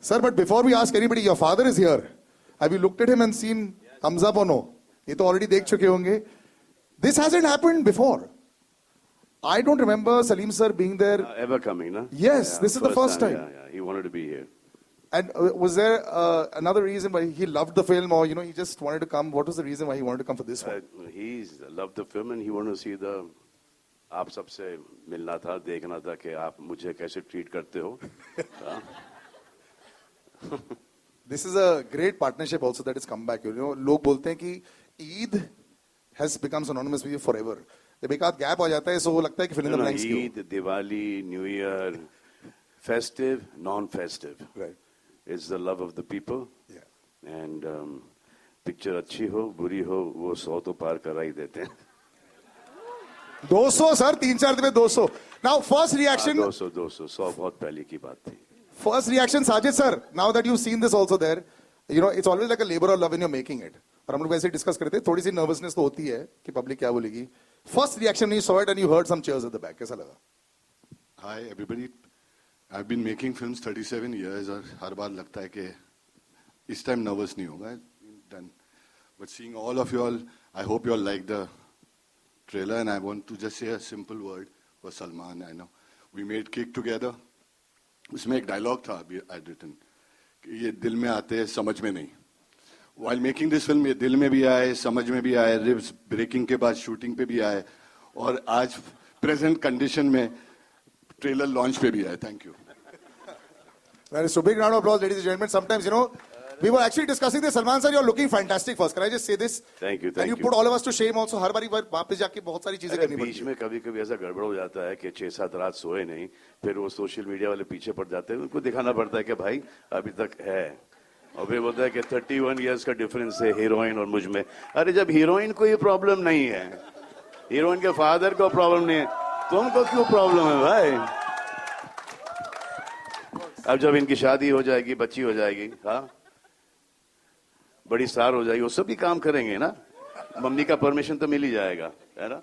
Sir, but before we ask anybody, your father is here. Have you looked at him and seen thumbs up or no? ये तो already देख चुके होंगे. This hasn't happened before. I don't remember Salim sir being there. Ever coming, no? Yes, this is the first time. Yeah, he wanted to be here. And was there another reason why he loved the film, or he just wanted to come? What was the reason why he wanted to come for this one? He loved the film and he wanted to see the. आप सबसे मिलना था, देखना था कि आप मुझे कैसे ट्रीट करते हो. This is a great partnership also that has come back. लोग बोलते हैं कि Eid has become synonymous with you forever. जब एक आध गैप हो जाता है, so लगता है कि fill in the blanks क्यों? Eid, Diwali, New Year, festive, non-festive. Right. It's the love of the people. Yeah. And picture अच्छी हो, बुरी हो, वो 100 तो पार करा ही देते हैं. 200 sir, 3-4 दिन में 200. Now first reaction. 200, 100 बहुत पहले की बात थी. First reaction, Sajid sir. Now that you've seen this also there, it's always like a labor of love when you're making it. और हम लोग वैसे डिस्कस करते हैं, थोड़ी सी नर्वसनेस तो होती है कि पब्लिक क्या बोलेगी. First reaction when you saw it and you heard some cheers at the back, कैसा लगा? Hi everybody. I've been making films 37 years और हर बार लगता है कि इस टाइम नर्वस नहीं होगा. Done. But seeing all of you all, I hope you all like the trailer and I want to just say a simple word for Salman. I know we made Kick together. उसमें एक dialogue था अभी I'd written कि ये दिल में आते हैं समझ में नहीं. While making this film ये दिल में भी आए, समझ में भी आए, रिब्स ब्रेकिंग के बाद शूटिंग पे भी आए और आज प्रेजेंट कंडीशन में ट्रेलर लॉन्च पे भी आए. Thank you. That is so big round of applause, ladies and gentlemen. Sometimes, we were actually discussing this. Salman sir, you're looking fantastic first. Can I just say this? Thank you, and thank you you. put all of us to shame also. हर बारी वापस जाके बहुत सारी चीजें करनी पड़ती बीच में कभी-कभी ऐसा गड़बड़ हो जाता है कि 6-7 रात सोए नहीं, फिर वो सोशल मीडिया वाले पीछे पड़ जाते हैं. उनको दिखाना पड़ता है कि भाई अभी तक है. और फिर बोलता है कि 31 इयर्स का डिफरेंस है हीरोइन और मुझ में. अरे जब हीरोइन को ये प्रॉब्लम नहीं है, हीरोइन के फादर को प्रॉब्लम नहीं है, तुमको क्यों प्रॉब्लम है भाई? अब जब इनकी शादी हो जाएगी, बच्ची हो जाएगी, हाँ, बड़ी स्टार हो जाएगी, वो सभी काम करेंगे ना. मम्मी का परमिशन तो मिल ही जाएगा, है ना.